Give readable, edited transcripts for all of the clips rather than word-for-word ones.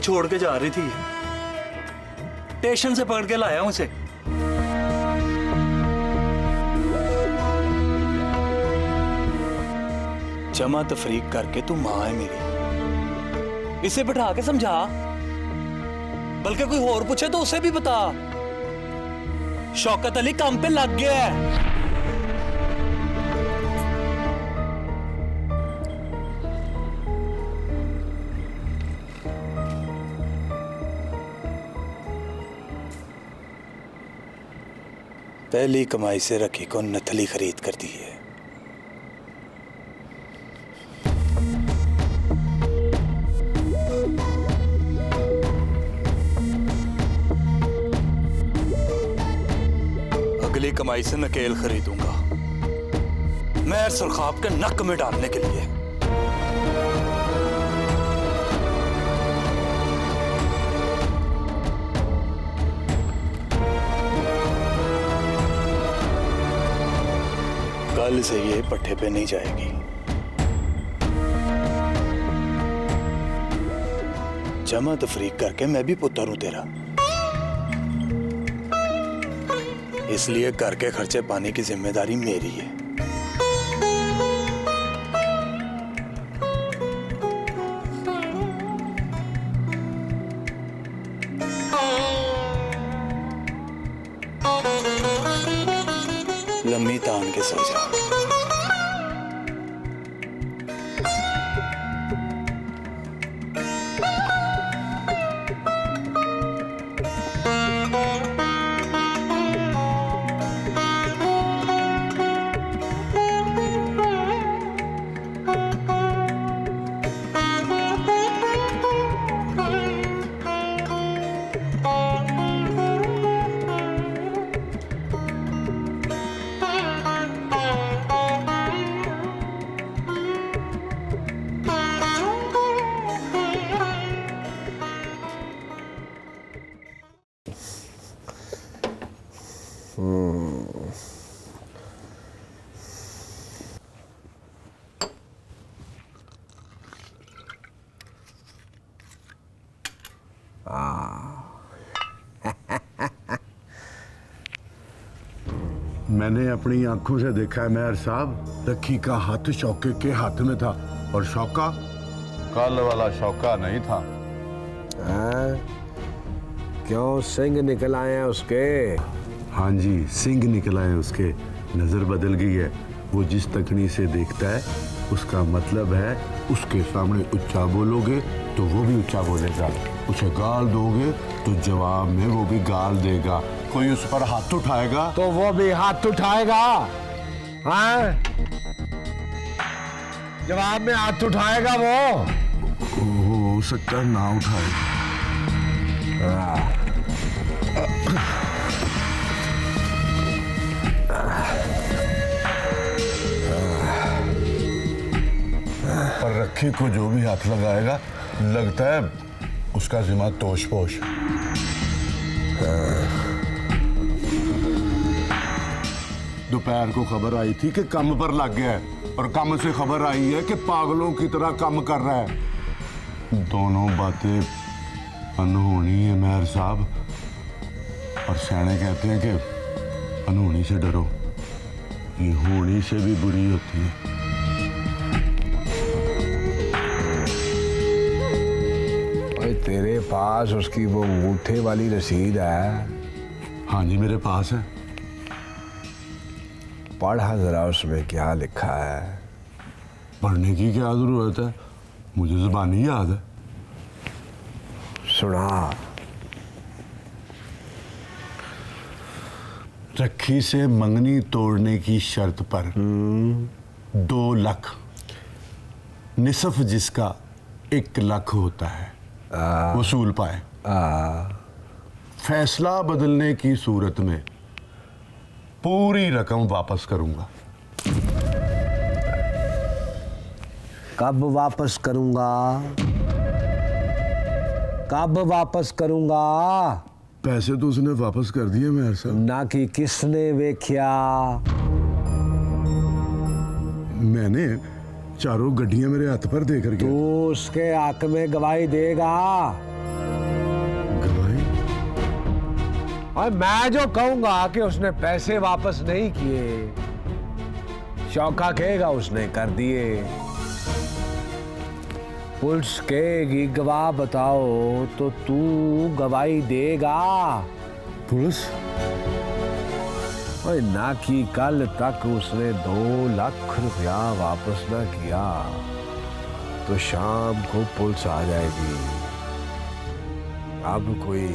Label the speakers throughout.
Speaker 1: छोड़ के जा रही थी, स्टेशन से पकड़ के लाया हूं उसे। जमा तफरीक करके तू मां है मेरी, इसे बिठा के समझा, बल्कि कोई और पूछे तो उसे भी बता। शौकत अली काम पे लग गया है। पहली कमाई से रखी को नथली खरीद कर दी है। अगली कमाई से नकेल खरीदूंगा, मैं सुरखाब के नक में डालने के लिए। कल से ये पट्टे पे नहीं जाएगी। जमा तफरीक करके मैं भी पुत्र हूं तेरा, इसलिए घर के खर्चे पाने की जिम्मेदारी मेरी है। लम्मी तान के सो जा।
Speaker 2: मैंने अपनी आंखों से देखा है मेहर साहब, रखी का हाथ शौके के हाथ में था और शौका कल वाला शौका नहीं था।
Speaker 3: क्यों सिंग निकल आए हैं उसके?
Speaker 2: हाँ जी, सिंग निकल आए उसके। नजर बदल गई है। वो जिस तकनी से देखता है उसका मतलब है उसके सामने ऊंचा बोलोगे तो वो भी ऊंचा बोलेगा, उसे गाल दोगे तो जवाब में वो भी गाल देगा। कोई उस पर हाथ उठाएगा
Speaker 3: तो वो भी हाथ उठाएगा। हाँ, जवाब में हाथ उठाएगा वो।
Speaker 2: हो सकता है ना उठाए। पर रखी को जो भी हाथ लगाएगा लगता है उसका जिम्मा तोश पोश। दोपहर को खबर आई थी कि काम पर लग गया है और काम से खबर आई है कि पागलों की तरह काम कर रहा है। दोनों बातें अनहोनी है मेहर साहब, और सियाने कहते हैं कि अनहोनी से डरो, ये होनी से भी बुरी होती है।
Speaker 3: तेरे पास उसकी वो अंगूठे वाली रसीद है?
Speaker 2: हाँ जी, मेरे पास है।
Speaker 3: पढ़ा जरा उसमें क्या लिखा है।
Speaker 2: पढ़ने की क्या जरूरत है, मुझे ज़बानी याद है।
Speaker 3: सुना।
Speaker 2: रखी से मंगनी तोड़ने की शर्त पर 2 लाख, निसफ जिसका 1 लाख होता है, वसूल पाए। फैसला बदलने की सूरत में पूरी रकम वापस करूंगा।
Speaker 3: कब वापस करूंगा? कब वापस करूंगा?
Speaker 2: पैसे तो उसने वापस कर दिए मेहर साहब।
Speaker 3: ना कि किसने वेख्या?
Speaker 2: मैंने चारों गड्डियां मेरे हाथ पर दे करके।
Speaker 3: तू उसके हक में गवाही देगा? और मैं जो कहूंगा कि उसने पैसे वापस नहीं किए, शौका कहेगा उसने कर दिए। पुलिस कहेगी गवाह बताओ तो तू गवाही देगा।
Speaker 2: पुलिस?
Speaker 3: और ना कि कल तक उसने 2 लाख रुपया वापस ना किया तो शाम को पुलिस आ जाएगी। अब कोई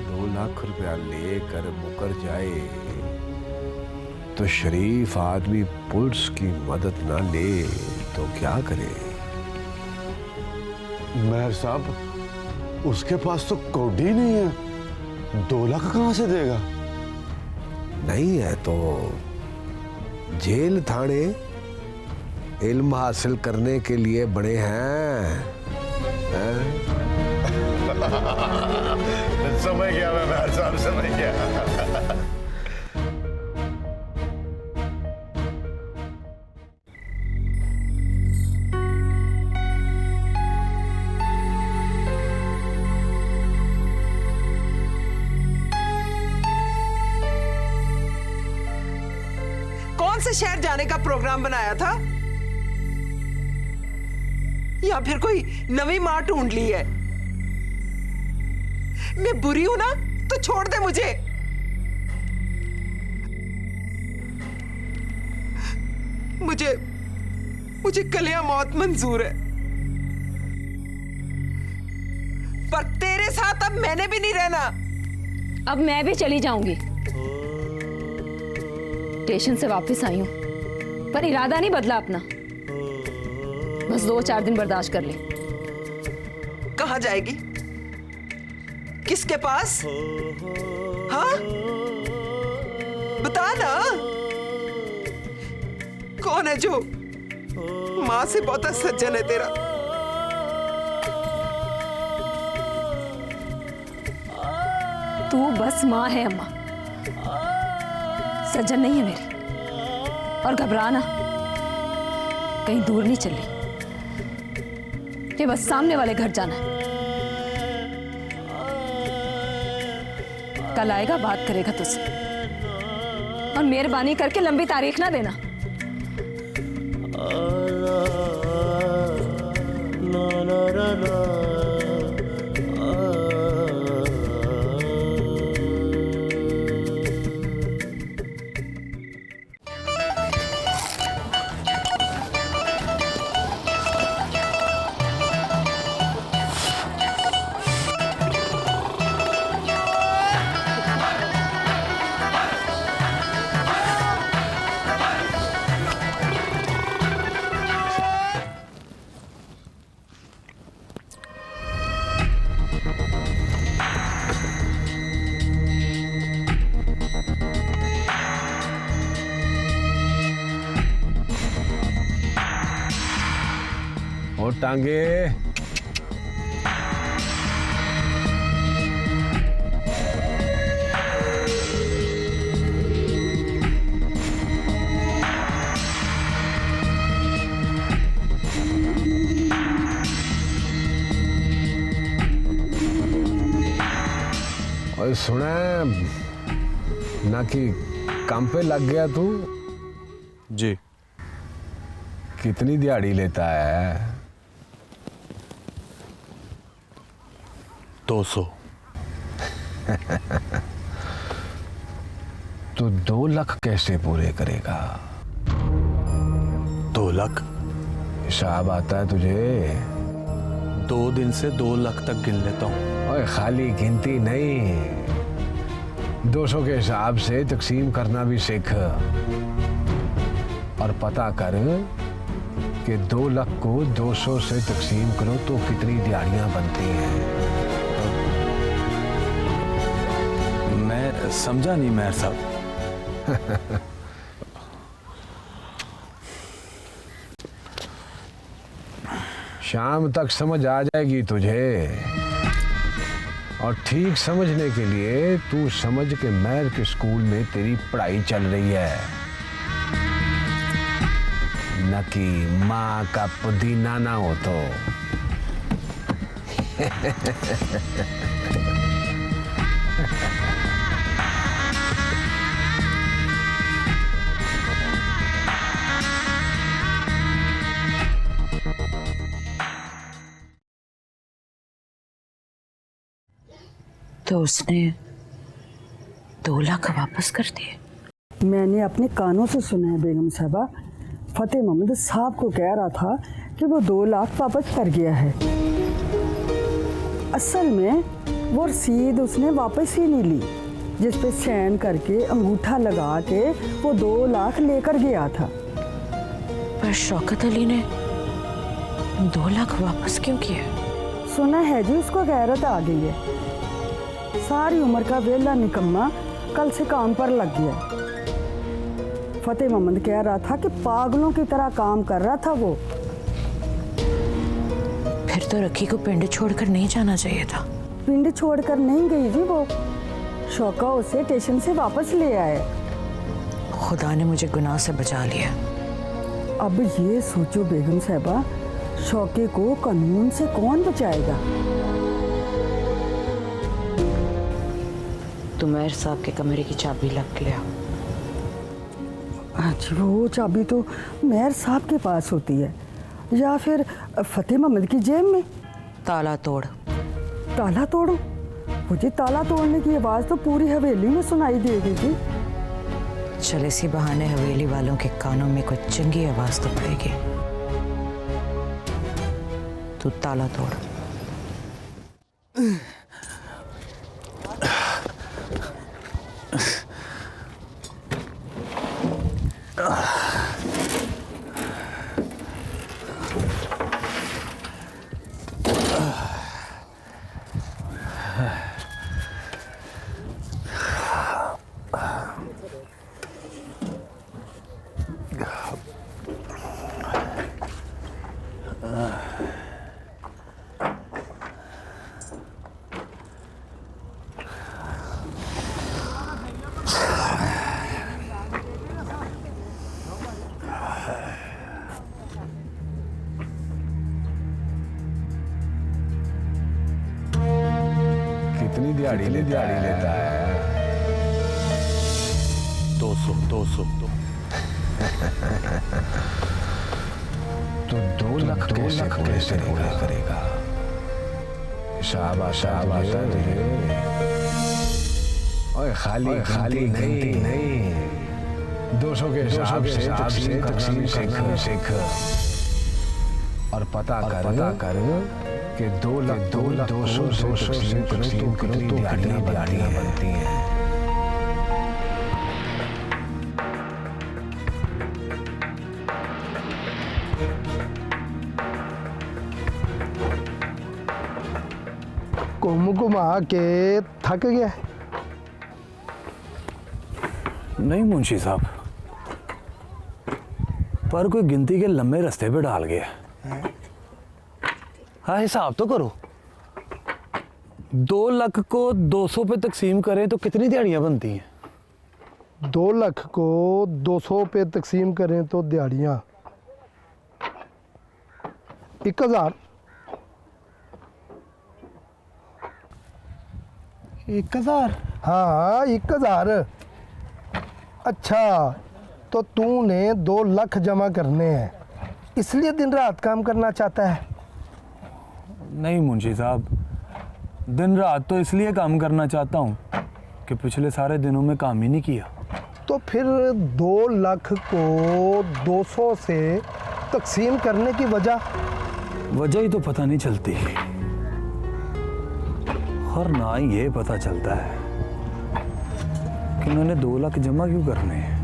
Speaker 3: 2 लाख रुपया लेकर मुकर जाए तो शरीफ आदमी पुलिस की मदद ना ले तो क्या करे?
Speaker 2: मेहर साहब, उसके पास तो कौड़ी नहीं है, 2 लाख कहां से देगा?
Speaker 3: नहीं है तो जेल थाने इल्म हासिल करने के लिए बड़े हैं,
Speaker 2: समझ गया मैं मेहर साहब, समझ गया।
Speaker 4: कौन से शहर जाने का प्रोग्राम बनाया था? या फिर कोई नवी मां ढूंढ ली है? मैं बुरी हूं ना तो छोड़ दे मुझे। मुझे कलिया मौत मंजूर है, पर तेरे साथ अब मैंने भी नहीं रहना।
Speaker 5: अब मैं भी चली जाऊंगी। स्टेशन से वापस आई हूं, पर इरादा नहीं बदला अपना। बस 2-4 दिन बर्दाश्त कर ले।
Speaker 4: कहां जाएगी? किसके पास? हाँ, बता ना। कौन है जो मां से बहुत सज्जन है तेरा?
Speaker 5: तू बस मां है अम्मा, सज्जन नहीं है मेरी। और घबराना, कहीं दूर नहीं चली, ये बस सामने वाले घर जाना है। कल आएगा, बात करेगा तुझसे। और मेहरबानी करके लंबी तारीख ना देना।
Speaker 3: और टांगे और सुना ना कि काम पे लग गया तू?
Speaker 1: जी।
Speaker 3: कितनी दिहाड़ी लेता है?
Speaker 1: 200।
Speaker 3: तो 2 लाख कैसे पूरे करेगा?
Speaker 1: 2 लाख
Speaker 3: हिसाब आता है तुझे?
Speaker 1: 2 दिन से 2 लाख तक गिन लेता हूँ।
Speaker 3: ओए खाली गिनती नहीं, 200 के हिसाब से तकसीम करना भी सीख। और पता कर कि 2 लाख को 200 से तकसीम करो तो कितनी दिहाड़ियां बनती हैं।
Speaker 1: मैं समझा नहीं मेहर साहब।
Speaker 3: शाम तक समझ आ जाएगी तुझे। और ठीक समझने के लिए तू समझ के महर के स्कूल में तेरी पढ़ाई चल रही है, न कि माँ का पुदीना ना हो तो।
Speaker 6: तो उसने 2 लाख वापस कर दिए?
Speaker 7: मैंने अपने कानों से सुना है बेगम साहबा, फतेह मोहम्मद साहब को कह रहा था कि वो 2 लाख वापस कर गया है। असल में वो रसीद उसने वापस ही नहीं ली, जिस पे साइन करके अंगूठा लगा के वो 2 लाख लेकर गया था।
Speaker 6: पर शौकत अली ने 2 लाख वापस क्यों किए?
Speaker 7: सुना है जी उसको गैरत आ गई है। सारी उम्र का वेला निकम्मा कल से काम पर लग गया। फतेह मोहम्मद कह रहा था कि पागलों की तरह काम कर रहा था वो।
Speaker 6: फिर तो रखी को पिंड छोड़कर नहीं जाना चाहिए था।
Speaker 7: पिंड छोड़कर नहीं गई जी वो, शौका उसे स्टेशन से वापस ले आए।
Speaker 6: खुदा ने मुझे गुनाह से बचा लिया।
Speaker 7: अब ये सोचो बेगम साहबा, शौके को कानून से कौन बचाएगा?
Speaker 6: तुमैर साहब के कमरे की चाबी लग गया।
Speaker 7: अच्छा, वो चाबी तो मेयर साहब के पास होती है, या फिर फतेह मोहम्मद की जेब में।
Speaker 6: ताला तोड़।
Speaker 7: ताला तोड़ो? मुझे ताला तोड़ने की आवाज़ तो पूरी हवेली में सुनाई देगी जी।
Speaker 6: चल इसी बहाने हवेली वालों के कानों में कोई चंगी आवाज तो पड़ेगी। तू ताला तोड़।
Speaker 3: कितनी दिहाड़ी लेता है?
Speaker 1: 200
Speaker 3: तो 2 लाख कैसे पूरा करेगा? शाबाश तुझे। ओए खाली नहीं 200 के हिसाब से तकसीम सीख और पता कर कि 2 लाख 200 से तकसीम कितनी दिहाड़ियां बनती हैं।
Speaker 8: घुमा के थक गया?
Speaker 1: नहीं मुंशी साहब, पर कोई गिनती के लंबे रास्ते पे डाल गया। हाँ, हिसाब तो करो। 2 लाख को 200 पे तकसीम करें तो कितनी दिहाड़ियां बनती हैं?
Speaker 8: 2 लाख को 200 पे तकसीम करें तो दिहाड़ियाँ 1000।
Speaker 1: 1000?
Speaker 8: हाँ 1000। अच्छा, तो तूने 2 लाख जमा करने हैं, इसलिए दिन रात काम करना चाहता है?
Speaker 1: नहीं मुंशी साहब, दिन रात तो इसलिए काम करना चाहता हूँ कि पिछले सारे दिनों में काम ही नहीं किया।
Speaker 8: तो फिर 2 लाख को 200 से तकसीम करने की
Speaker 1: वजह ही तो पता नहीं चलती, और ना ही ये पता चलता है कि उन्होंने 2 लाख जमा क्यों करने हैं।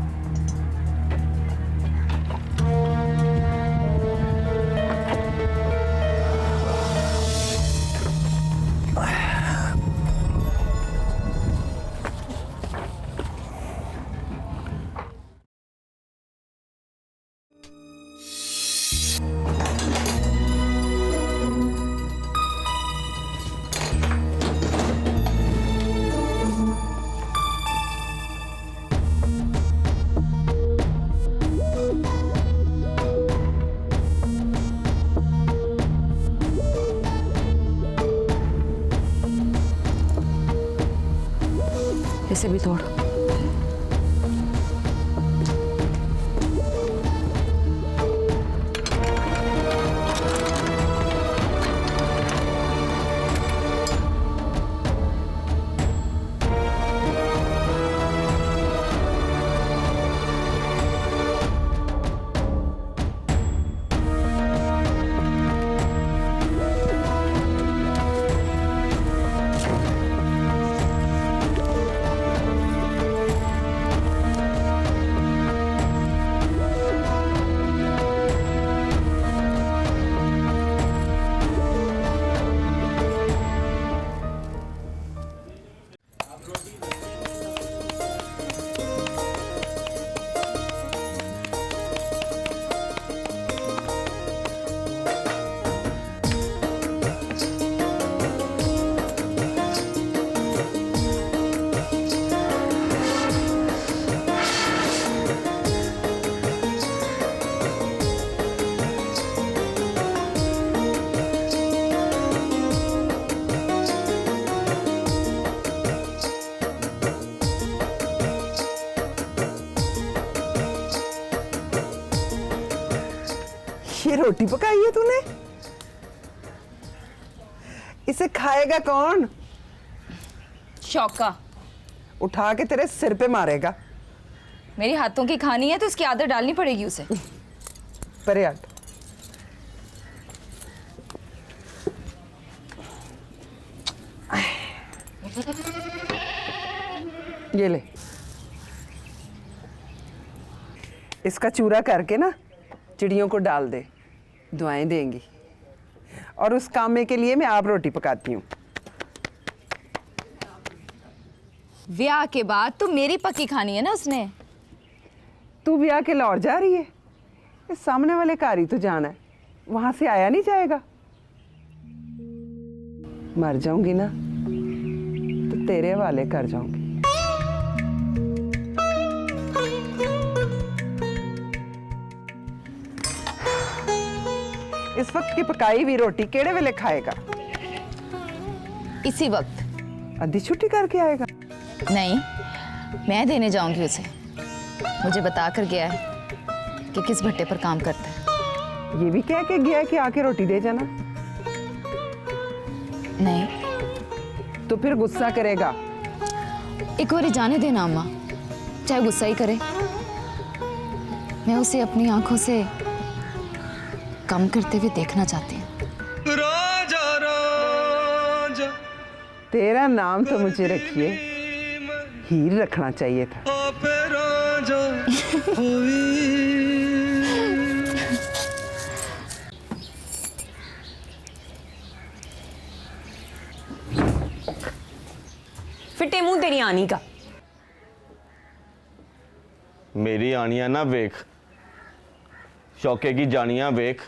Speaker 6: इसे भी तोड़।
Speaker 4: ये रोटी पकाई है तूने? इसे खाएगा कौन?
Speaker 5: शौका
Speaker 4: उठा के तेरे सिर पे मारेगा।
Speaker 5: मेरी हाथों की खानी है तो उसकी आदत डालनी पड़ेगी उसे।
Speaker 4: परे हट। ये ले, इसका चूरा करके ना चिड़ियों को डाल दे, दुआएं देंगी। और उस कामे के लिए मैं आप रोटी पकाती हूँ।
Speaker 5: ब्याह के बाद तो मेरी पकी खानी है ना उसने।
Speaker 4: तू ब्याह के लाहौर जा रही है? इस सामने वाले घर ही तो जाना है, वहां से आया नहीं जाएगा। मर जाऊंगी ना तो तेरे हवाले कर जाऊंगी। इस वक्त की पकाई हुई रोटी केड़े वेले खाएगा?
Speaker 5: इसी वक्त।
Speaker 4: अद्धी छुट्टी करके आएगा?
Speaker 5: नहीं, मैं देने जाऊंगी उसे। मुझे बता कर गया है कि किस भट्टे पर काम करता है।
Speaker 4: ये भी कह के गया है कि आके रोटी दे जाना।
Speaker 5: नहीं
Speaker 4: तो फिर गुस्सा करेगा।
Speaker 5: एक बार जाने देना अम्मा, चाहे गुस्सा ही करे। मैं उसे अपनी आंखों से कम करते हुए देखना चाहती हूँ।
Speaker 1: राजा राजा
Speaker 4: तेरा नाम तो मुझे रखिए हीर रखना चाहिए था।
Speaker 1: आप राजा हुई।
Speaker 9: फिटे मुंह तेरी आनी का।
Speaker 10: मेरी आनिया ना वेख, शौके की जानिया वेख।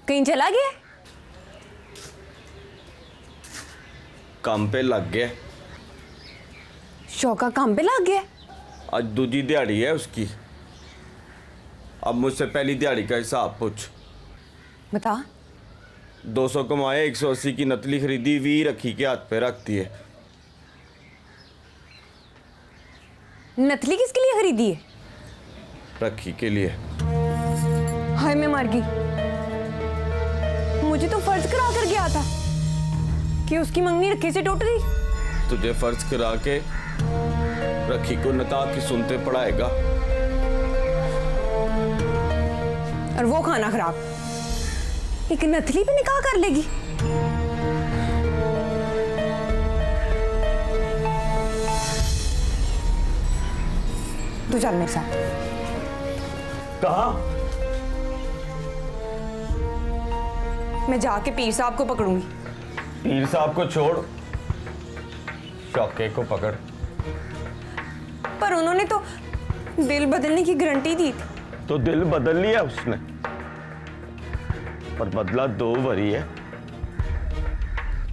Speaker 9: कहीं चला गया?
Speaker 10: काम पे लग गया।
Speaker 9: शौका काम पे लग गया?
Speaker 10: आज दूजी दिहाड़ी है उसकी। अब मुझसे पहली दिहाड़ी का हिसाब पूछ।
Speaker 9: बता।
Speaker 10: 200 कमाए, 180 की नतली खरीदी, 20 रखी के हाथ पे रखती है।
Speaker 9: नथली किसके लिए खरीदी है?
Speaker 10: रखी के लिए।
Speaker 9: हाय मैं मर गई। मुझे तो फर्ज करा कर गया था कि उसकी मंगनी रखी से टूट गई।
Speaker 10: तुझे फर्ज करा के रखी को नकाह की सुनते पड़ाएगा।
Speaker 9: और वो खाना खराब, एक नथली पे निकाह कर लेगी। तू चल मेरे साथ।
Speaker 10: कहाँ?
Speaker 9: मैं जाके पीर साहब को पकड़ूंगी।
Speaker 10: पीर साहब को छोड़, शौके को पकड़।
Speaker 9: पर उन्होंने तो दिल बदलने की गारंटी दी थी।
Speaker 10: तो दिल बदल लिया उसने, पर बदला 2 बारी है।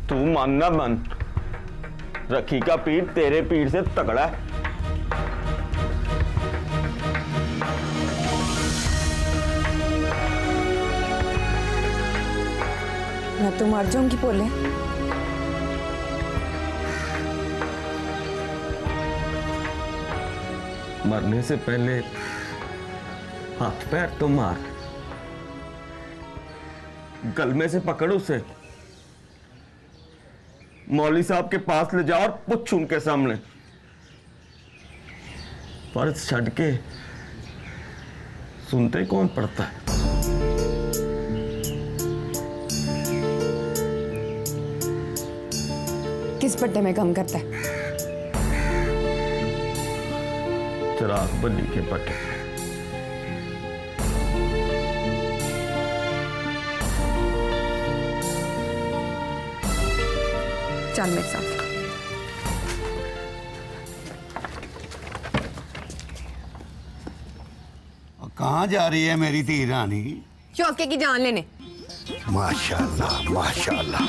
Speaker 10: तू मानना मन, रखी का पीर तेरे पीर से तगड़ा है।
Speaker 9: मैं तो मर जाऊंगी बोले।
Speaker 10: मरने से पहले हाथ पैर तो मार, गलमे से पकड़ उसे, मौली साहब के पास ले जाओ और पूछ उनके सामने। फर्ज छड़ के सुनते कौन पड़ता है?
Speaker 9: किस पट्टे में कम करता है?
Speaker 10: चिराग बली के पट्टे।
Speaker 9: चल मेरे साथ।
Speaker 2: कहाँ जा रही है मेरी धी रानी?
Speaker 9: शौके की जान लेने।
Speaker 2: माशाल्लाह माशाल्लाह,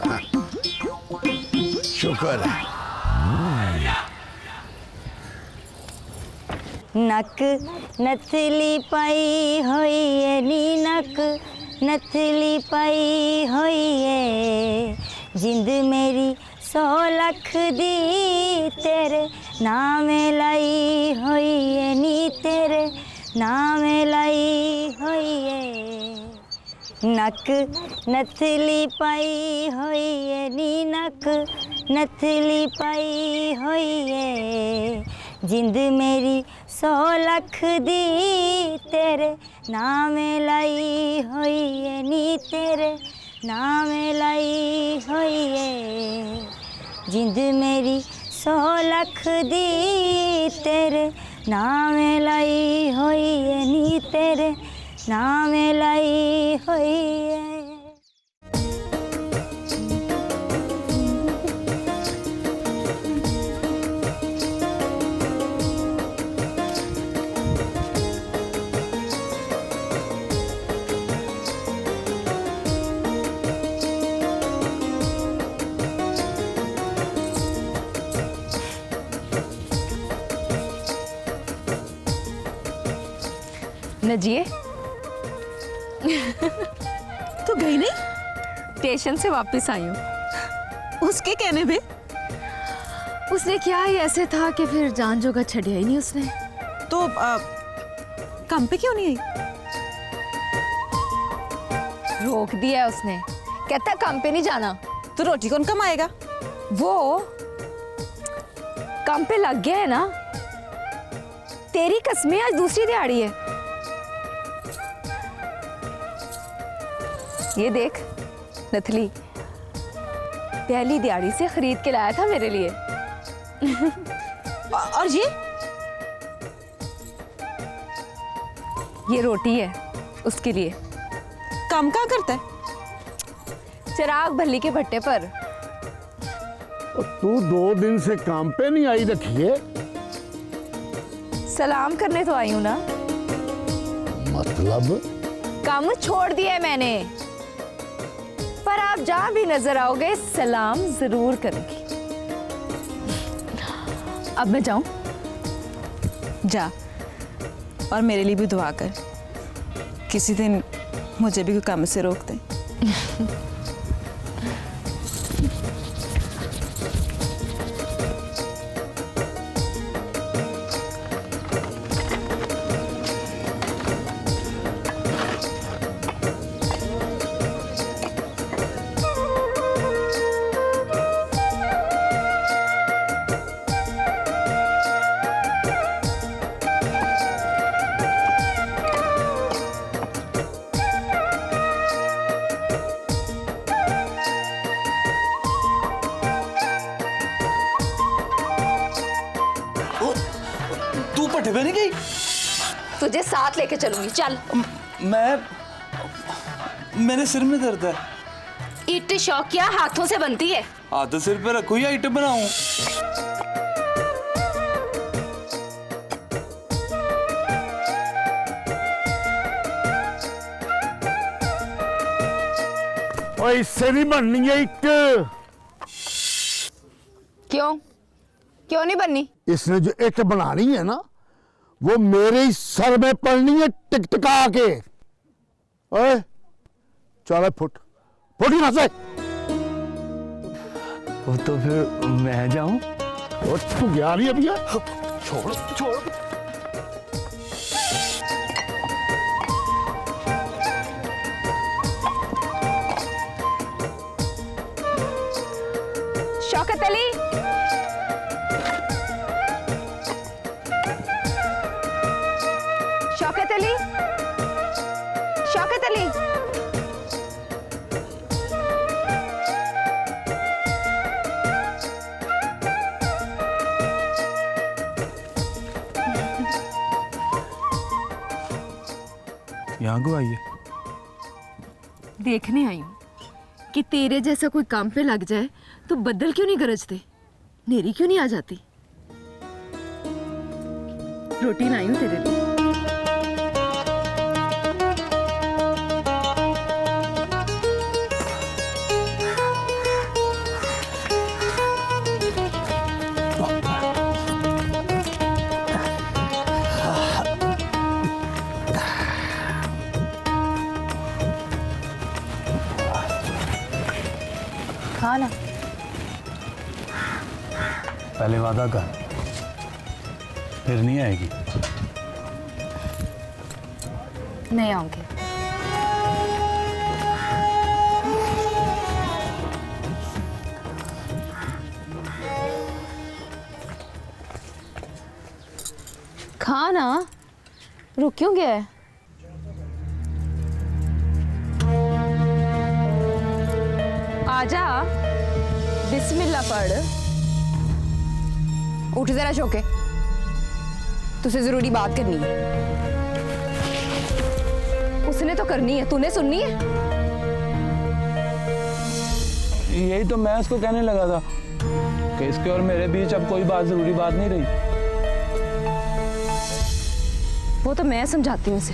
Speaker 2: हाँ, शुक्र है।
Speaker 11: नक नथली पाई होई है नी, नक नथली पाई होई है। जिंद मेरी 100 लख दी तेरे नाम लाई होई है नी, तेरे नाम लाई होइए नक नथली पाई होइए नी नक नथली पाई होइए जिंद मेरी 100 लख दी तेरे नाम लाई होइए नी तेरे नाम लाई होइए जिंद मेरी 100 लख दी तेरे नाम लाई होइए नी तेरे नाम लाई होइए।
Speaker 5: नजिए
Speaker 6: तो गई नहीं?
Speaker 5: स्टेशन से वापस आई हूँ।
Speaker 6: उसके कहने पे
Speaker 5: उसने क्या ही ऐसे था कि फिर जान जोगा छड़िया ही नहीं उसने।
Speaker 6: तो काम पे क्यों नहीं आई?
Speaker 5: रोक दिया उसने, कहता काम पे नहीं जाना।
Speaker 6: तो रोटी कौन कमाएगा?
Speaker 5: वो काम पे लग गया है ना। तेरी कसमें आज दूसरी दिहाड़ी है। ये देख नथली, पहली दिहाड़ी से खरीद के लाया था मेरे लिए।
Speaker 6: और
Speaker 5: ये रोटी है उसके लिए।
Speaker 6: काम कहाँ करता है?
Speaker 5: चिराग भल्ली के भट्टे पर।
Speaker 2: तू 2 दिन से काम पे नहीं आई रखिए।
Speaker 5: सलाम करने तो आई हूं ना।
Speaker 2: मतलब?
Speaker 5: काम छोड़ दिया है मैंने, पर आप जहां भी नजर आओगे सलाम जरूर करूंगी। अब मैं जाऊं?
Speaker 6: जा, और मेरे लिए भी दुआ कर, किसी दिन मुझे भी कोई काम से रोक दे।
Speaker 1: तू पट्टे पे नहीं गई?
Speaker 5: तुझे साथ लेके चलूंगी, चल।
Speaker 1: मेरे सिर में दर्द है।
Speaker 5: ईट शौकिया हाथों से बनती है।
Speaker 1: हाथ सिर पे रखो या ईट बनाऊं?
Speaker 2: और इससे नहीं बननी है ईट।
Speaker 5: क्यों क्यों नहीं बननी?
Speaker 2: इसने जो ईट बनानी है ना, वो मेरे ही सर में पड़नी है टिकटिका के। ओए चल फुट फुट यहाँ से।
Speaker 1: वो तो फिर मैं जाऊं?
Speaker 2: और तू गया नहीं अभी? छोड़ छोड़।
Speaker 5: शौकत अली, शौकत अली, शौकत अली।
Speaker 1: यहाँ को आइए।
Speaker 5: देखने आई हूँ कि तेरे जैसा कोई काम पे लग जाए तो बदल क्यों नहीं गरजते, नेरी क्यों नहीं आ जाती। रोटी लाई हूँ तेरे लिए। खाना
Speaker 1: पहले वादा कर, फिर नहीं आएगी।
Speaker 5: नहीं आऊंगी। खा ना, रुक क्यों गया है?
Speaker 9: आजा, बिस्मिल्लाह पढ़। उठ जरा शौके, तुझसे जरूरी बात करनी है। उसने तो करनी है, तूने सुननी है।
Speaker 1: यही तो मैं उसको कहने लगा था कि इसके और मेरे बीच अब कोई जरूरी बात नहीं रही।
Speaker 9: वो तो मैं समझाती हूँ उसे।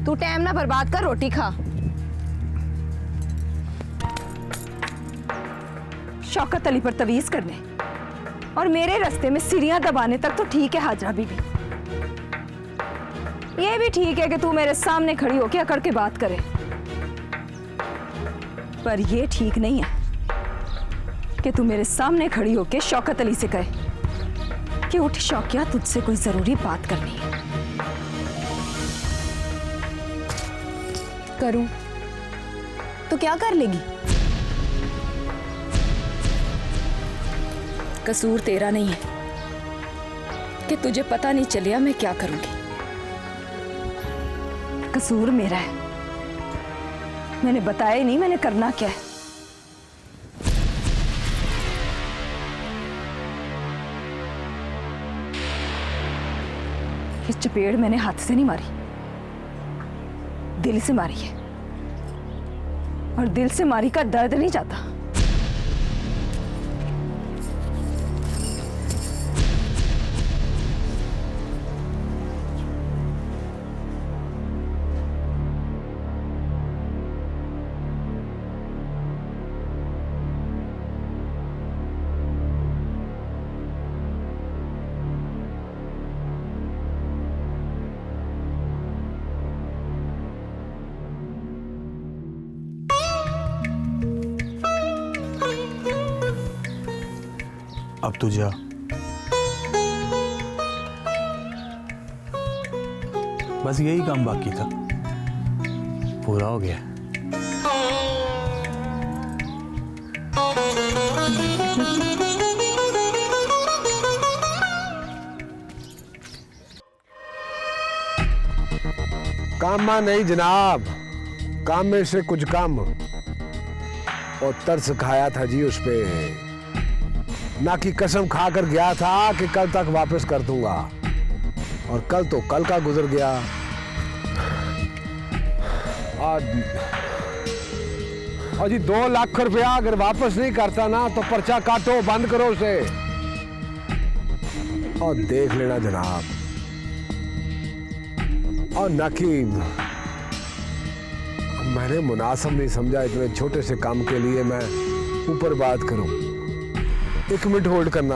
Speaker 9: तू टाइम ना बर्बाद कर, रोटी खा। शौकत अली पर तवीज करने और मेरे रास्ते में सीढ़ियां दबाने तक तो ठीक है हाजरा बीबी। ये भी ठीक है कि तू मेरे सामने खड़ी होकर अकड़ के बात करे, पर ये ठीक नहीं है कि तू मेरे सामने खड़ी होकर शौकत अली से कहे कि उठ शौकिया, तुझसे कोई जरूरी बात करनी है। करूं तो क्या कर लेगी? कसूर तेरा नहीं है कि तुझे पता नहीं चलिया मैं क्या करूंगी। कसूर मेरा है, मैंने बताया नहीं मैंने करना क्या है। ये चपेड़ मैंने हाथ से नहीं मारी, दिल से मारी है, और दिल से मारी का दर्द नहीं जाता।
Speaker 1: अब तू जा। बस यही काम बाकी था, पूरा हो गया।
Speaker 3: कामा नहीं जनाब, काम में से कुछ काम, और तरस खाया था जी उस पे। ना की कसम खाकर गया था कि कल तक वापस कर दूंगा, और कल तो कल का गुजर गया। और जी 2 लाख रुपया अगर वापस नहीं करता ना तो पर्चा काटो, बंद करो उसे, और देख लेना जनाब। और ना कि मैंने मुनासिब नहीं समझा इतने छोटे से काम के लिए मैं ऊपर बात करूं। 1 मिनट होल्ड करना।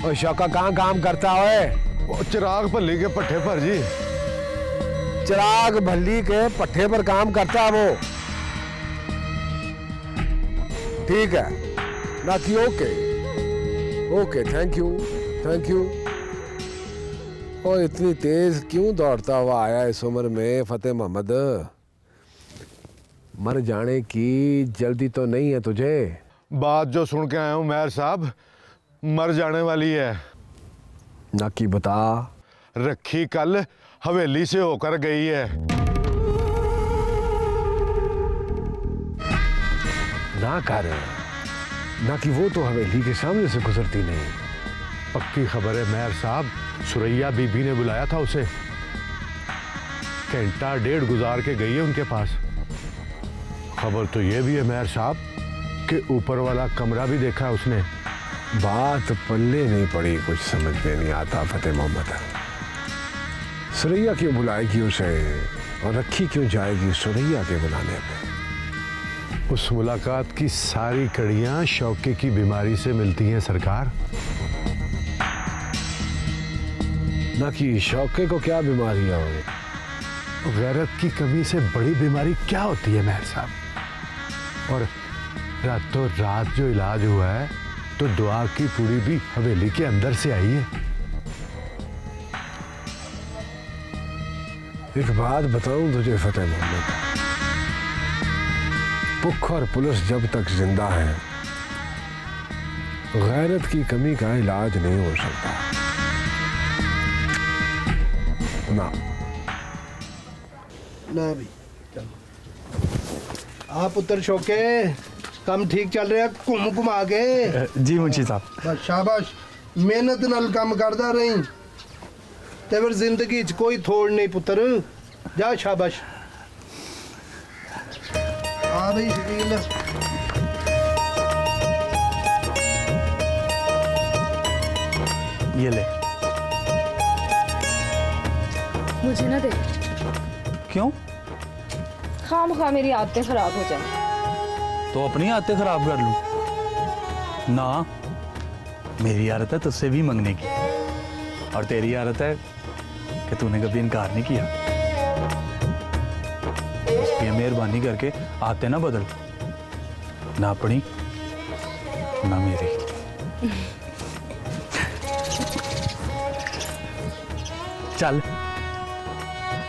Speaker 3: और शौका कहाँ काम करता है?
Speaker 2: वो चिराग भल्ली के पट्टे पर जी।
Speaker 3: चिराग भल्ली के पट्टे पर काम करता है वो? ठीक है ना कि okay okay, thank you thank you. और इतनी तेज क्यों दौड़ता हुआ आया इस उम्र में फतेह मोहम्मद? मर जाने की जल्दी तो नहीं है तुझे?
Speaker 2: बात जो सुन के आया हूं मेयर साहब, मर जाने वाली है।
Speaker 3: ना की बता।
Speaker 2: रखी कल हवेली से होकर गई है।
Speaker 3: ना कर, ना कि वो तो हवेली के सामने से गुजरती नहीं।
Speaker 2: पक्की खबर है मेयर साहब, सुरैया बीबी ने बुलाया था उसे। 1.5 घंटा गुजार के गई है उनके पास। खबर तो ये भी है मेयर साहब कि ऊपर वाला कमरा भी देखा है उसने।
Speaker 3: बात पल्ले नहीं पड़ी, कुछ समझ में नहीं आता फतेह मोहम्मद। सुरैया क्यों बुलाएगी उसे, और रखी क्यों जाएगी सुरैया के बुलाने पे?
Speaker 2: उस मुलाकात की सारी कड़ियां शौके की बीमारी से मिलती हैं सरकार।
Speaker 3: ना कि शौके को क्या बीमारियां हो?
Speaker 2: गैरत की कमी से बड़ी बीमारी क्या होती है मेहर साहब? और रातों रात जो इलाज हुआ है तो दुआ की पूरी भी हवेली के अंदर से आई है।
Speaker 3: एक बात बताऊं तुझे फतेह मोहम्मद, पुख और पुलिस जब तक जिंदा है, गैरत की कमी का इलाज नहीं हो सकता ना।
Speaker 8: ले भी चल। आप पुत्र शोके, काम ठीक चल रहा, घूम घुमा के?
Speaker 1: जी मुंशी साहब।
Speaker 8: बस शाबाश, मेहनत नाल काम करदा रही ते फिर जिंदगी च कोई थोड़ नहीं पुत्र। जा शाबाश। आ भाई शकील,
Speaker 1: ये ले।
Speaker 5: मुझे ना दे।
Speaker 1: क्यों?
Speaker 5: खामखा मेरी आदतें खराब हो जाए।
Speaker 1: तो अपनी आदतें खराब कर लूं ना। मेरी आदत है तुझसे भी मंगने की, और तेरी आदत है कि तूने कभी इनकार नहीं किया। इसलिए मेहरबानी करके आते ना बदल, ना अपनी ना मेरी। चल,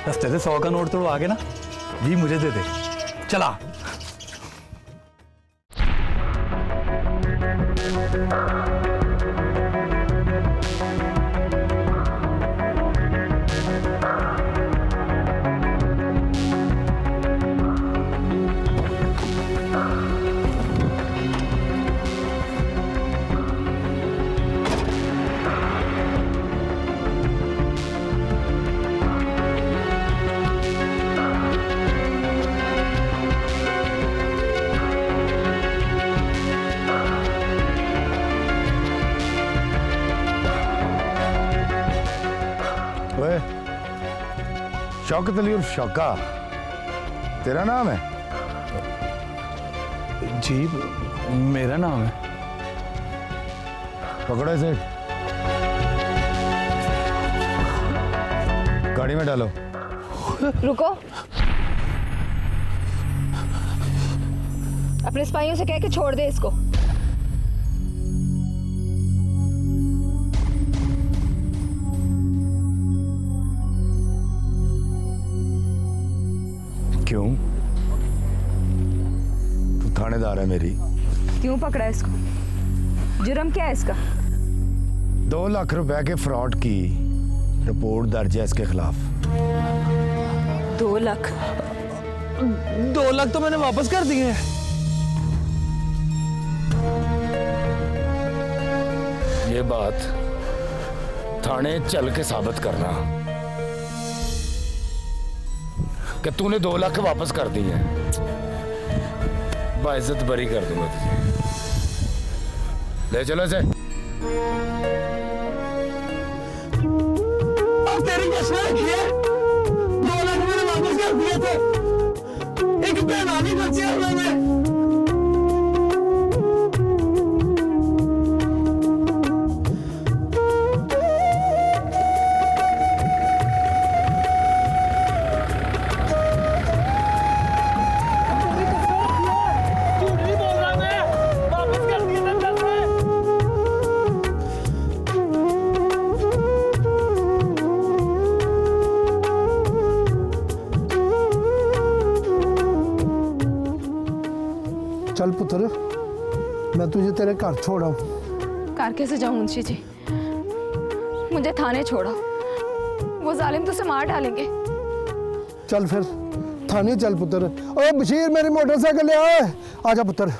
Speaker 1: रास्ते से 100 का नोट तोड़वा के ना जी मुझे दे दे। चला।
Speaker 2: शौकत अली उर्फ शौका तेरा नाम है?
Speaker 1: जी मेरा नाम है।
Speaker 2: पकड़ो इसे, गाड़ी में डालो।
Speaker 9: रुको, अपने सिपाहियों से कह के छोड़ दे इसको।
Speaker 2: क्यों? तू थानेदार है मेरी।
Speaker 9: क्यों पकड़ा इसको? जुर्म क्या है इसका?
Speaker 2: 2 लाख रुपए के फ्रॉड की रिपोर्ट दर्ज है इसके खिलाफ।
Speaker 9: 2 लाख?
Speaker 1: 2 लाख तो मैंने वापस कर दिए हैं।
Speaker 12: ये बात थाने चल के साबित करना कि तूने 2 लाख वापस कर दी है। बाइज्जत बरी कर दूंगा तुझे। ले चलो इसे।
Speaker 1: अब तेरी कसम है, 2 लाख मैंने वापस कर दिए थे। एक बेईमानी बची है मैंने।
Speaker 8: चल पुत्र, मैं तुझे तेरे घर छोड़ाऊं।
Speaker 9: कार कैसे जाऊं मुंशी जी? मुझे थाने छोड़ो, वो जालिम तुझे मार डालेंगे।
Speaker 8: चल फिर थाने चल पुत्र। ओ बशीर, मेरी मोटरसाइकिल ले आए। आजा पुत्र।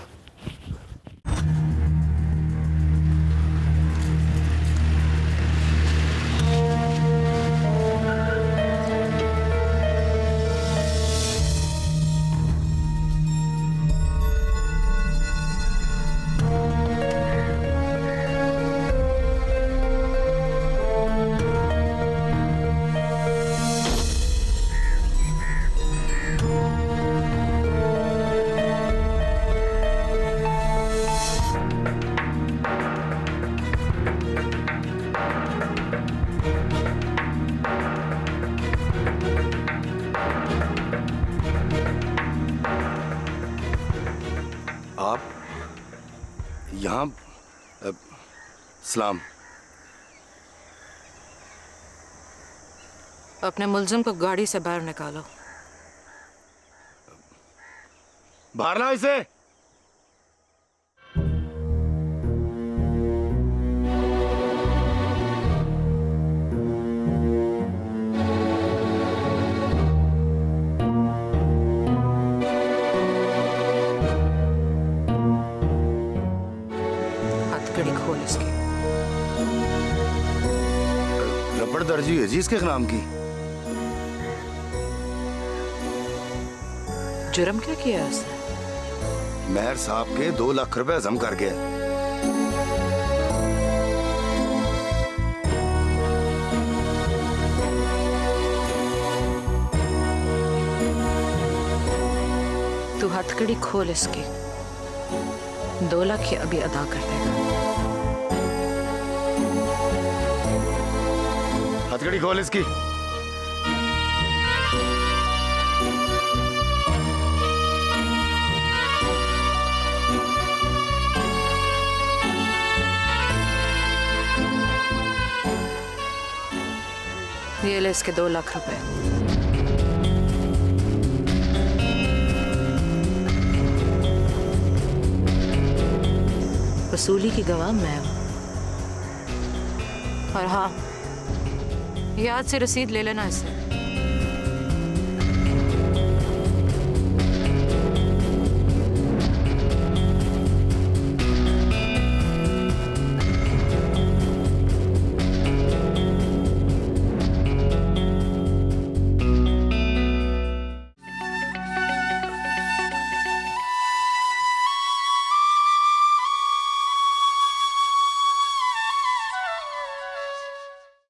Speaker 12: यहाँ सलाम।
Speaker 13: अपने मुलजिम को गाड़ी से बाहर निकालो।
Speaker 2: बाहर लाओ इसे।
Speaker 13: हथकड़ी खोल इसकी।
Speaker 2: रबड़ दर्जी है जी इसके नाम की।
Speaker 13: जुर्म क्या किया उसने?
Speaker 2: मेहर साहब के 2 लाख रुपए हजम कर गया।
Speaker 13: तू हथकड़ी खोल इसकी। 2 लाख ही अभी अदा कर देगा।
Speaker 2: हथकड़ी खोल इसकी।
Speaker 13: ये ले इसके 2 लाख रुपए। वसूली की गवाह मैं हूं। और हाँ, याद से रसीद ले लेना इससे।